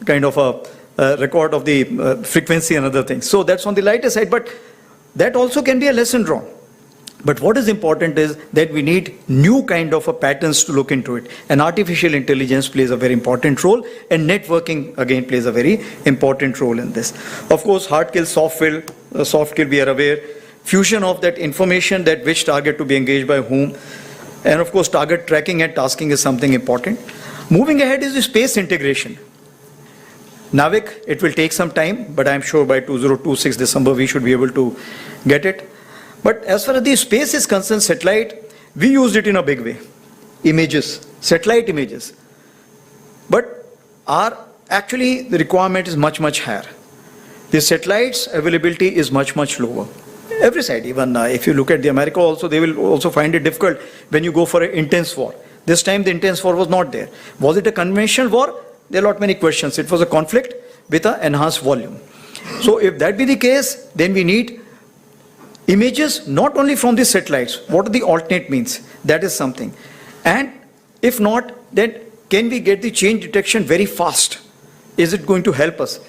kind of a record of the frequency and other things. So that's on the lighter side, but that also can be a lesson drawn. But what is important is that we need new kind of patterns to look into it. And artificial intelligence plays a very important role, and networking again plays a very important role in this. Of course, hard kill, soft kill, we are aware. Fusion of that information, that which target to be engaged by whom. And of course, target tracking and tasking is something important. Moving ahead is the space integration. Navik, it will take some time, but I'm sure by 2026 December we should be able to get it. But as far as the space is concerned, satellite, we used it in a big way. Images, satellite images. But actually the requirement is much, much higher. The satellites availability is much, much lower. Every side, even if you look at the America also, they will also find it difficult when you go for an intense war. This time the intense war was not there. Was it a conventional war? There are not many questions. It was a conflict with an enhanced volume. So if that be the case, then we need images not only from the satellites. What are the alternate means? That is something. And if not, then can we get the change detection very fast? Is it going to help us?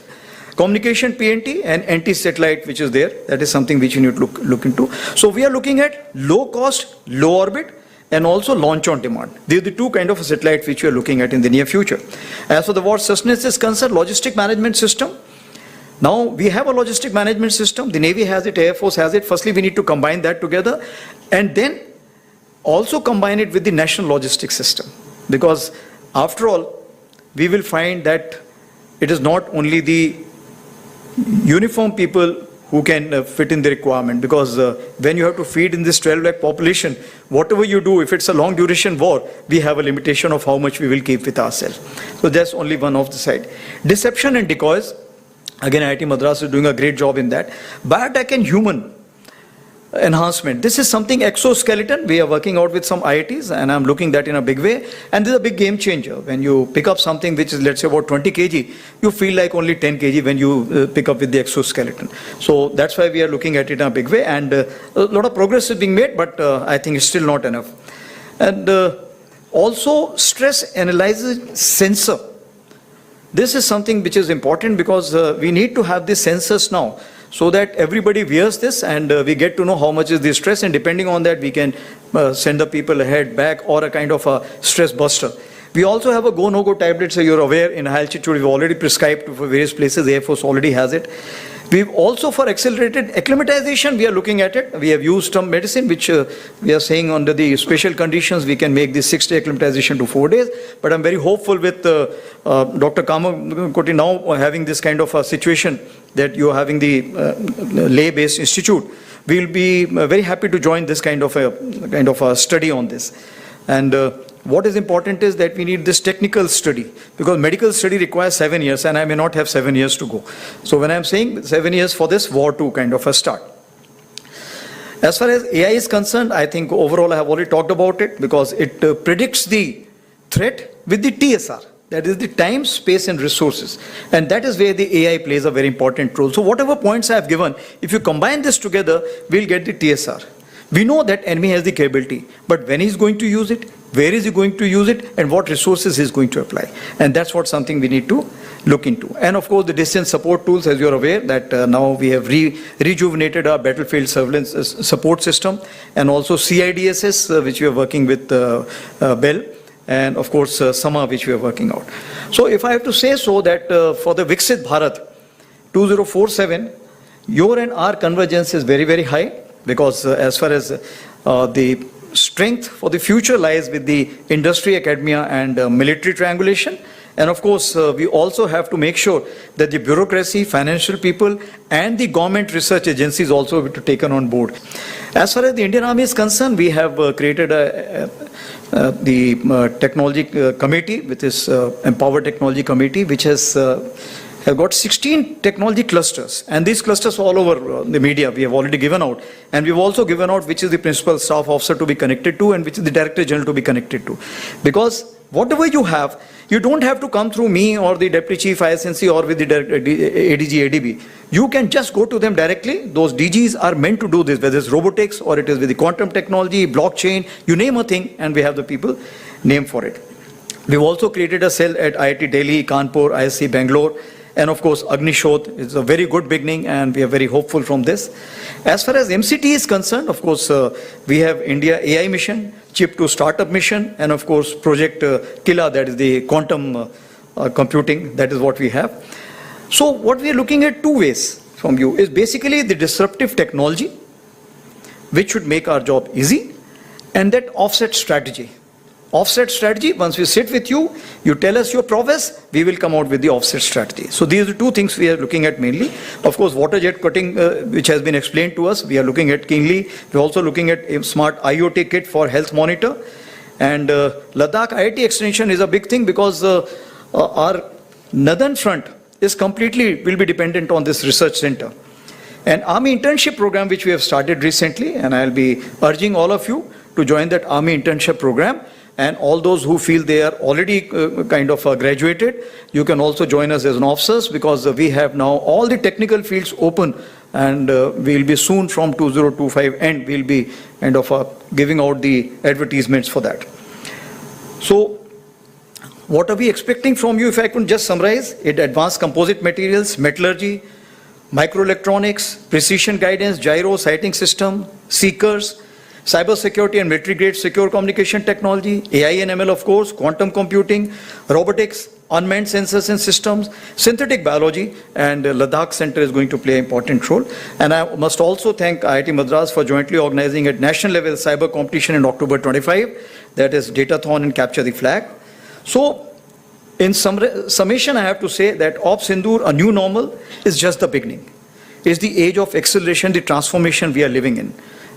Communication PNT and anti-satellite which is there, that is something which you need to look into. So we are looking at low cost, low orbit, and also launch on demand. These are the two kind of satellites which we are looking at in the near future. As for the war sustenance is concerned, logistic management system. Now we have a logistic management system. The Navy has it, Air Force has it. Firstly, we need to combine that together, and then also combine it with the national logistics system. Because after all, we will find that it is not only the uniform people who can fit in the requirement, because when you have to feed in this 12 lakh population, whatever you do, if it's a long duration war, we have a limitation of how much we will keep with ourselves. So that's only one of the side. Deception and decoys, again IIT Madras is doing a great job in that. Biotech and human enhancement, this is something exoskeleton, we are working out with some IITs, and I'm looking that in a big way, and this is a big game changer. When you pick up something which is, let's say, about 20 kg, you feel like only 10 kg when you pick up with the exoskeleton. So that's why we are looking at it in a big way, and a lot of progress is being made, but I think it's still not enough. And also stress analysis sensor. This is something which is important, because we need to have these sensors now, so that everybody wears this, and we get to know how much is the stress, and depending on that we can send the people ahead, back, or a kind of a stress buster. We also have a go, no-go tablet, so you're aware in high altitude we've already prescribed for various places, the Air Force already has it. We've also, for accelerated acclimatization, we are looking at it. We have used some medicine which we are saying under the special conditions we can make this 6-day acclimatization to 4 days. But I'm very hopeful with Dr. Kamakoti now having this kind of a situation that you're having the lay-based institute. We'll be very happy to join this kind of a study on this. And what is important is that we need this technical study, because medical study requires 7 years, and I may not have 7 years to go. So when I'm saying 7 years for this, war to kind of a start. As far as AI is concerned, I think overall I have already talked about it, because it predicts the threat with the TSR. That is the time, space and resources. And that is where the AI plays a very important role. So whatever points I have given, if you combine this together, we'll get the TSR. We know that enemy has the capability, but when he's going to use it, where is he going to use it, and what resources he's going to apply. And that's what something we need to look into. And of course the distance support tools, as you're aware, that now we have rejuvenated our battlefield surveillance support system, and also CIDSS, which we are working with Bell, and of course Sama, which we are working out. So if I have to say so, that for the Viksit Bharat 2047, your and our convergence is very, very high, because as far as the strength for the future lies with the industry, academia and military triangulation. And of course, we also have to make sure that the bureaucracy, financial people and the government research agencies also be taken on board. As far as the Indian Army is concerned, we have created the technology committee, which is Empowered Technology Committee, which has got 16 technology clusters, and these clusters all over the media we have already given out, and we've also given out which is the principal staff officer to be connected to and which is the director general to be connected to, because whatever you have, you don't have to come through me or the Deputy Chief ISNC or with the ADG, ADB. You can just go to them directly. Those DGs are meant to do this, whether it's robotics or it is with the quantum technology, blockchain, you name a thing, and we have the people name for it. We've also created a cell at IIT Delhi, Kanpur, ISC Bangalore, and of course Agnishodh is a very good beginning, and we are very hopeful from this. As far as MCT is concerned, of course, we have India AI mission, Chip to Startup mission, and of course Project Kila, that is the quantum computing, that is what we have. So what we are looking at two ways from you is basically the disruptive technology, which should make our job easy, and that offset strategy. Offset strategy, once we sit with you, you tell us your prowess, we will come out with the offset strategy. So these are two things we are looking at mainly. Of course, water jet cutting, which has been explained to us, we are looking at keenly. We're also looking at a smart IoT kit for health monitor. And Ladakh IIT extension is a big thing because our northern front is completely, will be dependent on this research center. And Army internship program, which we have started recently, and I'll be urging all of you to join that Army internship program. And all those who feel they are already graduated, you can also join us as an officers, because we have now all the technical fields open, and we'll be soon from 2025 end, we'll be giving out the advertisements for that. So what are we expecting from you? If I could just summarize it: advanced composite materials, metallurgy, microelectronics, precision guidance, gyro sighting system, seekers, cyber security and military grade secure communication technology, AI and ML, of course, quantum computing, robotics, unmanned sensors and systems, synthetic biology, and Ladakh Center is going to play an important role. And I must also thank IIT Madras for jointly organizing at national level cyber competition in October 25, that is Datathon and Capture the Flag. So in summation, I have to say that Op Sindoor, a new normal, is just the beginning. It's the age of acceleration, the transformation we are living in.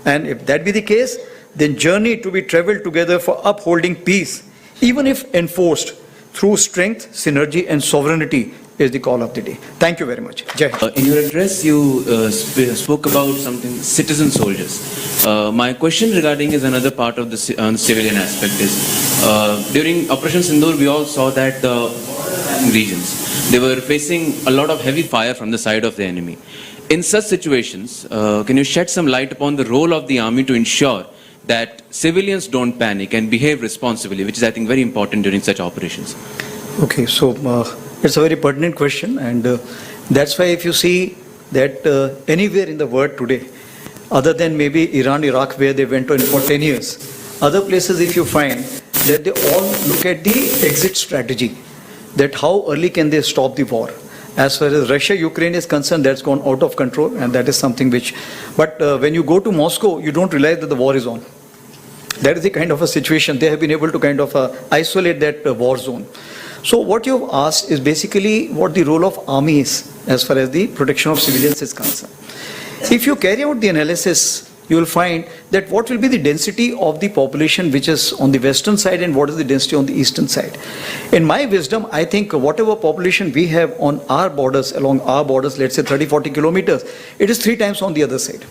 And if that be the case, then journey to be traveled together for upholding peace, even if enforced through strength, synergy, and sovereignty, is the call of the day. Thank you very much. Jai Hind. In your address, you spoke about something, citizen soldiers. My question regarding is another part of the civilian aspect is, during Operation Sindoor, we all saw that the regions, they were facing a lot of heavy fire from the side of the enemy. In such situations, can you shed some light upon the role of the army to ensure that civilians don't panic and behave responsibly, which is, I think, very important during such operations? Okay, so it's a very pertinent question, and that's why if you see that anywhere in the world today, other than maybe Iran, Iraq, where they went on for 10 years, other places if you find that they all look at the exit strategy, that how early can they stop the war. As far as Russia-Ukraine is concerned, that's gone out of control, and that is something which, but when you go to Moscow, you don't realize that the war is on. That is the kind of a situation. They have been able to isolate that war zone. So what you've asked is basically what the role of army is as far as the protection of civilians is concerned. If you carry out the analysis, you will find that what will be the density of the population which is on the western side and what is the density on the eastern side. In my wisdom, I think whatever population we have on our borders, along our borders, let's say 30-40 kilometers, it is 3 times on the other side.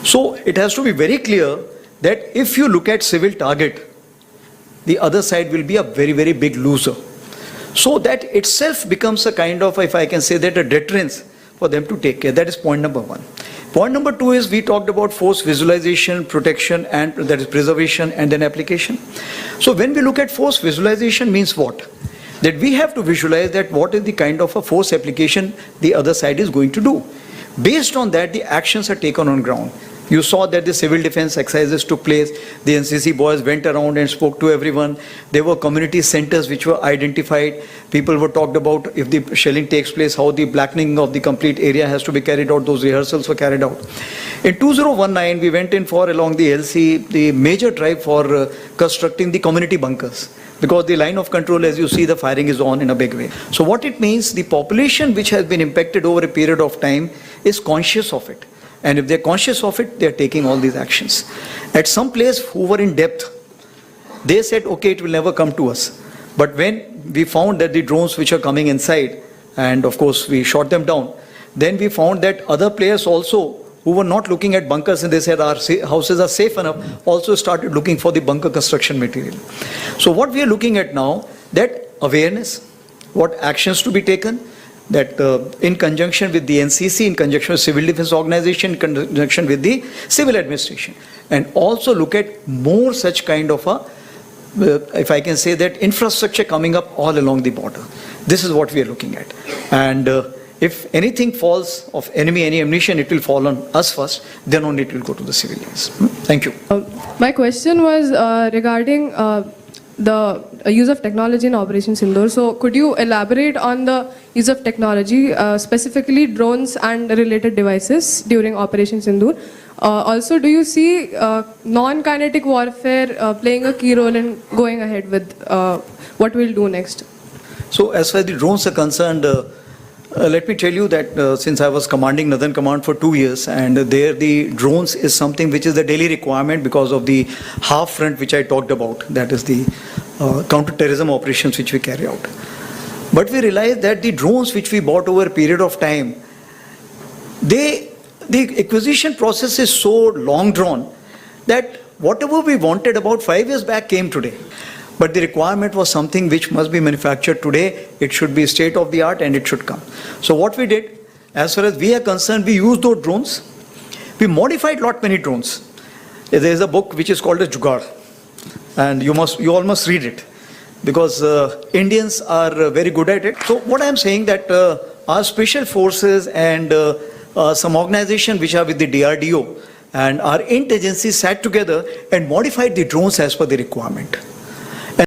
So it has to be very clear that if you look at civil target, the other side will be a very, very big loser. So that itself becomes a kind of, if I can say that, a deterrence for them to take care. That is point number 1. Point number 2 is we talked about force visualization, protection, and that is preservation and then application. So when we look at force visualization means what? That we have to visualize that what is the kind of a force application the other side is going to do. Based on that, the actions are taken on ground. You saw that the civil defense exercises took place. The NCC boys went around and spoke to everyone. There were community centers which were identified. People were talked about if the shelling takes place, how the blackening of the complete area has to be carried out. Those rehearsals were carried out. In 2019, we went in for, along the LC, the major drive for constructing the community bunkers. Because the line of control, as you see, the firing is on in a big way. So what it means, the population which has been impacted over a period of time is conscious of it. And if they're conscious of it, they're taking all these actions. At some place who were in depth, they said, okay, it will never come to us. But when we found that the drones which are coming inside, and of course we shot them down, then we found that other players also who were not looking at bunkers and they said our houses are safe enough, also started looking for the bunker construction material. So what we are looking at now, that awareness, what actions to be taken, that in conjunction with the NCC, in conjunction with Civil Defense Organization, in conjunction with the Civil Administration, and also look at more such kind of a, if I can say that, infrastructure coming up all along the border. This is what we are looking at. And if anything falls of enemy, any ammunition, it will fall on us first, then only it will go to the civilians. Thank you. My question was regarding the use of technology in Operation Sindoor. So could you elaborate on the use of technology, specifically drones and related devices during Operation Sindoor? Also, do you see non-kinetic warfare playing a key role in going ahead with what we'll do next? So as far as the drones are concerned, let me tell you that since I was commanding Northern Command for 2 years, and there the drones is something which is the daily requirement because of the half front which I talked about, that is the counter-terrorism operations which we carry out. But we realized that the drones which we bought over a period of time, the acquisition process is so long drawn that whatever we wanted about 5 years back came today. But the requirement was something which must be manufactured today. It should be state of the art and it should come. So what we did, as far as we are concerned, we used those drones. We modified lot many drones. There is a book which is called as Jugaad, and you all must read it because Indians are very good at it. So what I am saying that our special forces and some organization which are with the DRDO and our intelligence sat together and modified the drones as per the requirement.